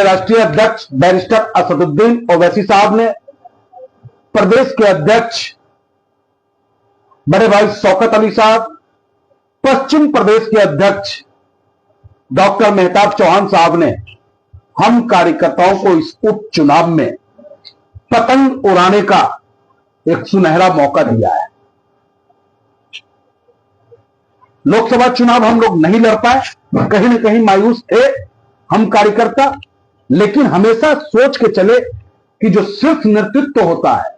राष्ट्रीय अध्यक्ष बैरिस्टर असदुद्दीन ओवैसी साहब ने प्रदेश के अध्यक्ष बड़े भाई शौकत अली साहब, पश्चिम प्रदेश के अध्यक्ष डॉक्टर मेहताब चौहान साहब ने हम कार्यकर्ताओं को इस उपचुनाव में पतंग उड़ाने का एक सुनहरा मौका दिया है। लोकसभा चुनाव हम लोग नहीं लड़ पाए, कहीं ना कहीं मायूस थे हम कार्यकर्ता, लेकिन हमेशा सोच के चले कि जो शीर्ष नेतृत्व होता है,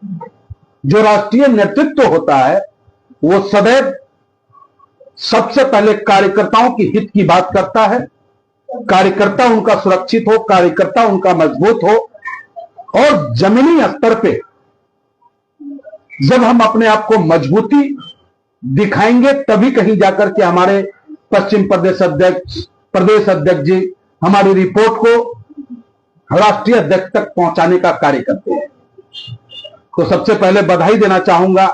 जो राष्ट्रीय नेतृत्व होता है, वो सदैव सबसे पहले कार्यकर्ताओं की हित की बात करता है। कार्यकर्ता उनका सुरक्षित हो, कार्यकर्ता उनका मजबूत हो, और जमीनी स्तर पे जब हम अपने आप को मजबूती दिखाएंगे तभी कहीं जाकर के हमारे पश्चिम प्रदेश अध्यक्ष जी हमारी रिपोर्ट को राष्ट्रीय अध्यक्ष तक पहुंचाने का कार्य करते हैं। तो सबसे पहले बधाई देना चाहूंगा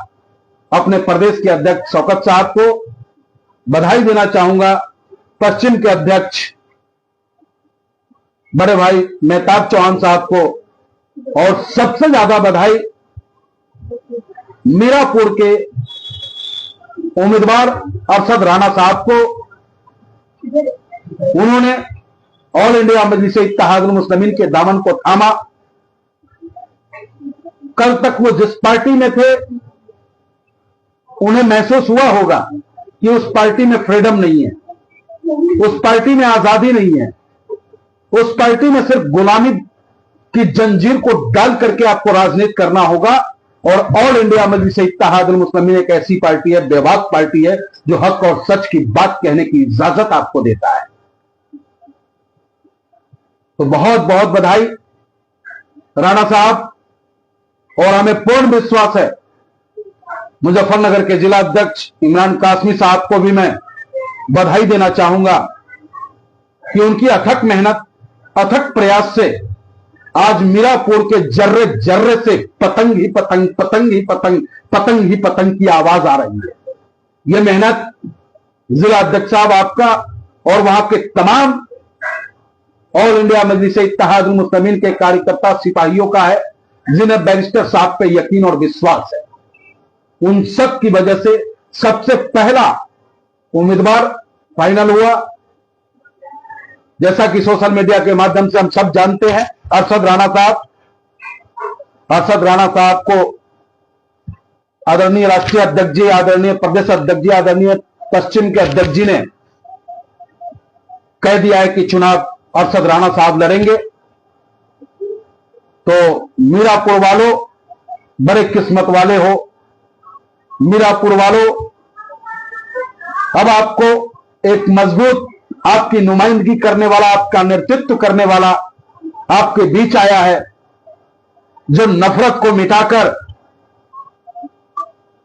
अपने प्रदेश के अध्यक्ष शौकत साहब को, बधाई देना चाहूंगा पश्चिम के अध्यक्ष बड़े भाई मेहताब चौहान साहब को, और सबसे ज्यादा बधाई मीरापुर के उम्मीदवार अरशद राणा साहब को। उन्होंने ऑल इंडिया मजलिस इत्तेहादुल मुस्लिमीन के दामन को थामा। कल तक वो जिस पार्टी में थे उन्हें महसूस हुआ होगा कि उस पार्टी में फ्रीडम नहीं है, उस पार्टी में आजादी नहीं है, उस पार्टी में सिर्फ गुलामी की जंजीर को डाल करके आपको राजनीति करना होगा। और ऑल इंडिया मजलिस इत्तेहादुल मुस्लिमीन एक ऐसी पार्टी है, बेबाक पार्टी है, जो हक और सच की बात कहने की इजाजत आपको देता है। तो बहुत बहुत बधाई राणा साहब, और हमें पूर्ण विश्वास है मुजफ्फरनगर के जिला अध्यक्ष इमरान कासमी साहब को भी मैं बधाई देना चाहूंगा कि उनकी अथक मेहनत, अथक प्रयास से आज मीरापुर के जर्रे जर्रे से पतंग ही पतंग, पतंग ही पतंग, पतंग ही पतंग की आवाज आ रही है। यह मेहनत जिला अध्यक्ष साहब आपका और वहां के तमाम ऑल इंडिया मजलिस इत्तेहादुल मुस्लिमीन के कार्यकर्ता सिपाहियों का है, जिन्हें बैरिस्टर साहब पे यकीन और विश्वास है। उन सब की वजह से सबसे पहला उम्मीदवार फाइनल हुआ। जैसा कि सोशल मीडिया के माध्यम से हम सब जानते हैं, अरशद राणा साहब को आदरणीय राष्ट्रीय अध्यक्ष जी, आदरणीय प्रदेश अध्यक्ष जी, आदरणीय पश्चिम के अध्यक्ष जी ने कह दिया है कि चुनाव अरशद राणा साहब लड़ेंगे। तो मीरापुर वालों बड़े किस्मत वाले हो। मीरापुर वालों, अब आपको एक मजबूत आपकी नुमाइंदगी करने वाला, आपका नेतृत्व करने वाला आपके बीच आया है, जो नफरत को मिटाकर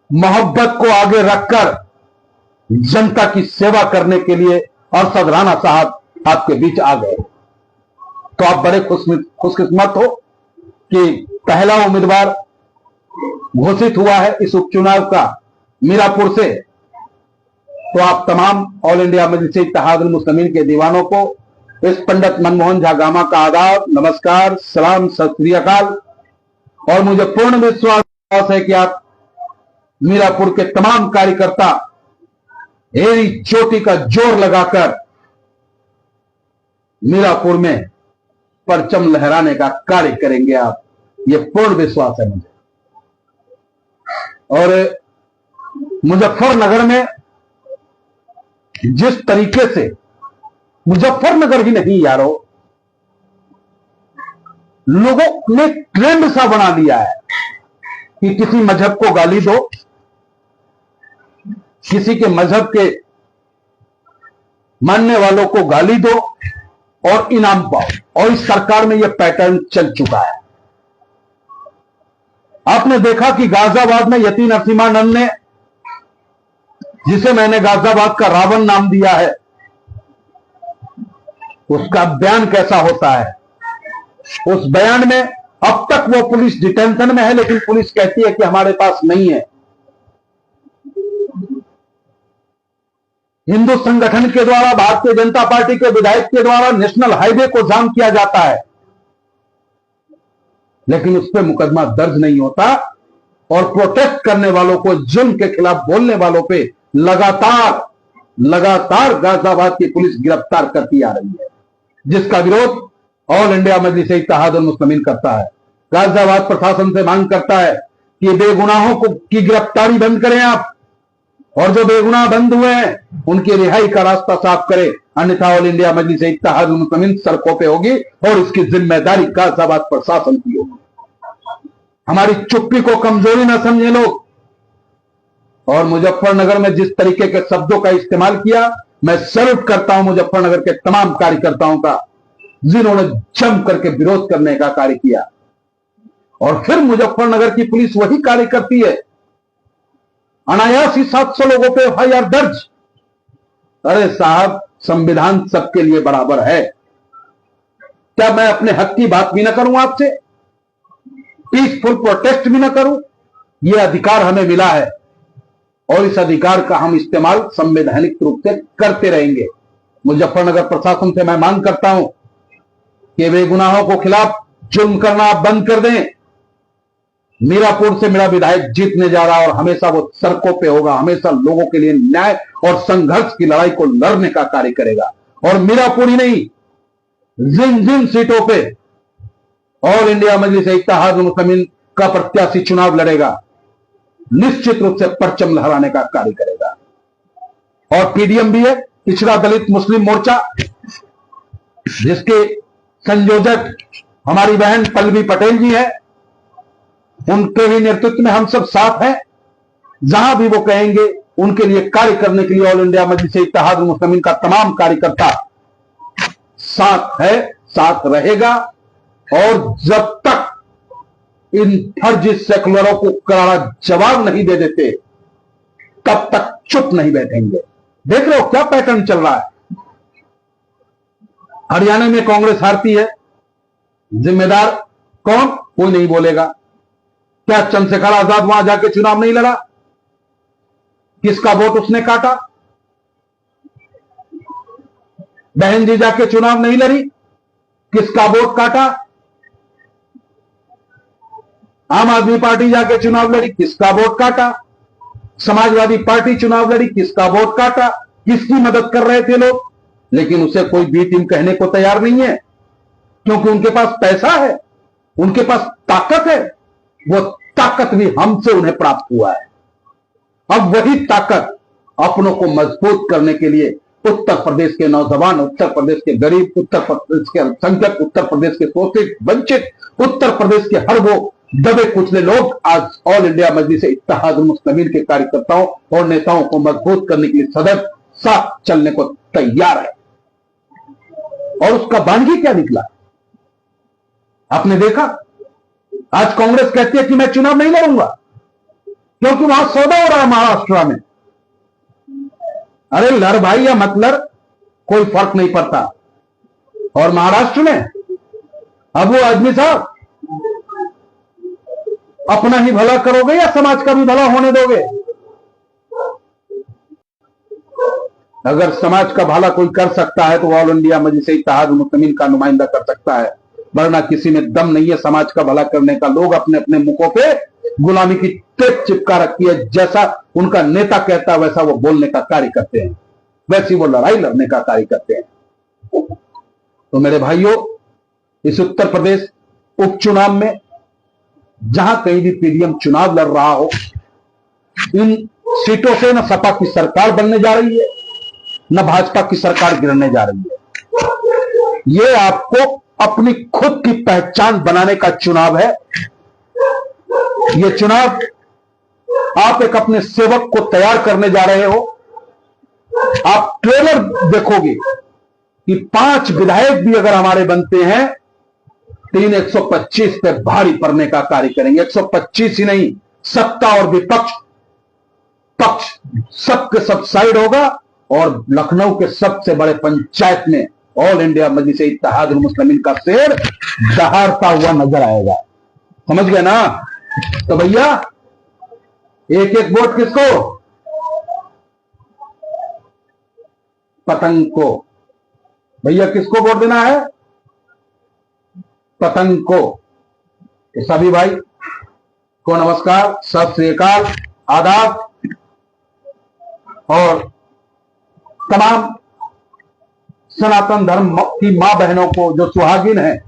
मोहब्बत को आगे रखकर जनता की सेवा करने के लिए अरशद राणा साहब आपके बीच आ गए। तो आप बड़े खुशकिस्मत हो कि पहला उम्मीदवार घोषित हुआ है इस उपचुनाव का मीरापुर से। तो आप तमाम ऑल इंडिया मजलिस इत्तेहादुल मुस्लिमीन के दीवानों को इस पंडित मनमोहन झा गामा का आदाब, नमस्कार, सलाम, सत श्री अकाल। और मुझे पूर्ण विश्वास है कि आप मीरापुर के तमाम कार्यकर्ता एड़ी चोटी का जोर लगाकर मीरापुर में परचम लहराने का कार्य करेंगे आप, ये पूर्ण विश्वास है मुझे। और मुजफ्फरनगर में जिस तरीके से, मुजफ्फरनगर ही नहीं यारो, लोगों ने ट्रेंड सा बना लिया है कि किसी मजहब को गाली दो, किसी के मजहब के मानने वालों को गाली दो और इनाम पाओ। और इस सरकार में यह पैटर्न चल चुका है। आपने देखा कि गाजियाबाद में यती नरसिम्हानंद ने, जिसे मैंने गाजियाबाद का रावण नाम दिया है, उसका बयान कैसा होता है। उस बयान में अब तक वो पुलिस डिटेंशन में है, लेकिन पुलिस कहती है कि हमारे पास नहीं है। हिंदू संगठन के द्वारा, भारतीय जनता पार्टी के विधायक के द्वारा नेशनल हाईवे को जाम किया जाता है, लेकिन उस पर मुकदमा दर्ज नहीं होता और प्रोटेस्ट करने वालों को, जुल्म के खिलाफ बोलने वालों पे लगातार लगातार गाजियाबाद की पुलिस गिरफ्तार करती आ रही है, जिसका विरोध ऑल इंडिया मजलिस इत्तेहादुल मुस्लिमीन करता है। गाजियाबाद प्रशासन से मांग करता है कि बेगुनाहों को की गिरफ्तारी बंद करें आप, और जो बेगुनाह बंद हुए हैं उनकी रिहाई का रास्ता साफ करें, अन्यथा ऑल इंडिया मजलिस इत्तेहादुल मुस्लिमीन सड़कों पे होगी और इसकी जिम्मेदारी गाजियाबाद प्रशासन की होगी। हमारी चुप्पी को कमजोरी ना समझे लोग। और मुजफ्फरनगर में जिस तरीके के शब्दों का इस्तेमाल किया, मैं सैल्यूट करता हूं मुजफ्फरनगर के तमाम कार्यकर्ताओं का, जिन्होंने जम करके विरोध करने का कार्य किया। और फिर मुजफ्फरनगर की पुलिस वही कार्य करती है, अनायास ही 700 लोगों पे एफआईआर दर्ज। अरे साहब, संविधान सबके लिए बराबर है। क्या मैं अपने हक की बात भी ना करूं आपसे, पीसफुल प्रोटेस्ट भी ना करूं? यह अधिकार हमें मिला है और इस अधिकार का हम इस्तेमाल संवैधानिक रूप से करते रहेंगे। मुजफ्फरनगर प्रशासन से मैं मांग करता हूं कि बेगुनाहों को खिलाफ जुल्म करना आप बंद कर दें। मीरापुर से मेरा विधायक जीतने जा रहा है और हमेशा वो सड़कों पे होगा, हमेशा लोगों के लिए न्याय और संघर्ष की लड़ाई को लड़ने का कार्य करेगा। और मीरापुर ही नहीं, जिन जिन सीटों पे ऑल इंडिया मजलिस इत्तेहादुल मुस्लिमीन का प्रत्याशी चुनाव लड़ेगा, निश्चित रूप से परचम लहराने का कार्य करेगा। और पीडीएम भी है, पिछड़ा दलित मुस्लिम मोर्चा, जिसके संयोजक हमारी बहन पल्लवी पटेल जी है, उनके ही नेतृत्व में हम सब साथ हैं। जहां भी वो कहेंगे उनके लिए कार्य करने के लिए ऑल इंडिया मजलिस इत्तेहादुल मुस्लिमीन का तमाम कार्यकर्ता साथ है, साथ रहेगा। और जब तक इन फर्जी सेकुलरों को करारा जवाब नहीं दे देते, तब तक चुप नहीं बैठेंगे। देख रहे हो क्या पैटर्न चल रहा है। हरियाणा में कांग्रेस हारती है, जिम्मेदार कौन? कोई नहीं बोलेगा। क्या चंद्रशेखर आजाद वहां जाके चुनाव नहीं लड़ा? किसका वोट उसने काटा? बहन जी जाके चुनाव नहीं लड़ी, किसका वोट काटा? आम आदमी पार्टी जाके चुनाव लड़ी, किसका वोट काटा? समाजवादी पार्टी चुनाव लड़ी, किसका वोट काटा? किसकी मदद कर रहे थे लोग? लेकिन उसे कोई बी टीम कहने को तैयार नहीं है, क्योंकि उनके पास पैसा है, उनके पास ताकत है। वो ताकत भी हमसे उन्हें प्राप्त हुआ है। अब वही ताकत अपनों को मजबूत करने के लिए उत्तर प्रदेश के नौजवान, उत्तर प्रदेश के गरीब, उत्तर प्रदेश के अल्पसंख्यक, उत्तर प्रदेश के शोषित वंचित, उत्तर प्रदेश के हर वो दबे कुचले लोग आज ऑल इंडिया मजलिस इत्तेहादुल मुस्लिमीन के कार्यकर्ताओं और नेताओं को मजबूत करने के लिए सदैव साथ चलने को तैयार है। और उसका बानगी क्या निकला आपने देखा। आज कांग्रेस कहती है कि मैं चुनाव नहीं लड़ूंगा क्योंकि वहां सौदा हो रहा है महाराष्ट्र में। अरे लड़ भाई या मत लड़, कोई फर्क नहीं पड़ता। और महाराष्ट्र में अब वो आदमी साहब, अपना ही भला करोगे या समाज का भी भला होने दोगे? अगर समाज का भला कोई कर सकता है तो ऑल इंडिया मजलिस इत्तेहादुल मुस्लिमीन का नुमाइंदा कर सकता है, वरना किसी में दम नहीं है समाज का भला करने का। लोग अपने अपने मुखों पे गुलामी की टेप चिपका रखी है, जैसा उनका नेता कहता है वैसा वो बोलने का कार्य करते हैं, वैसी वो लड़ाई लड़ने का कार्य करते हैं। तो मेरे भाइयों, इस उत्तर प्रदेश उपचुनाव में जहां कहीं भी पीडीएम चुनाव लड़ रहा हो, इन सीटों से न सपा की सरकार बनने जा रही है, न भाजपा की सरकार गिरने जा रही है। ये आपको अपनी खुद की पहचान बनाने का चुनाव है। ये चुनाव आप एक अपने सेवक को तैयार करने जा रहे हो। आप ट्रेलर देखोगे कि 5 विधायक भी अगर हमारे बनते हैं, 125 पे भारी पड़ने का कार्य करेंगे। 125 ही नहीं, सत्ता और विपक्ष पक्ष सबके सब साइड होगा और लखनऊ के सबसे बड़े पंचायत में ऑल इंडिया मजलिस इत्तेहादुल मुस्लिमीन का शेर दहाड़ता हुआ नजर आएगा। समझ गए ना? तो भैया एक एक वोट किसको? पतंग को। भैया किसको वोट देना है? पतंग को। तो सभी भाई को नमस्कार, सत श्री अकाल, आदाब। और तमाम सनातन धर्म की मां बहनों को जो सुहागिन है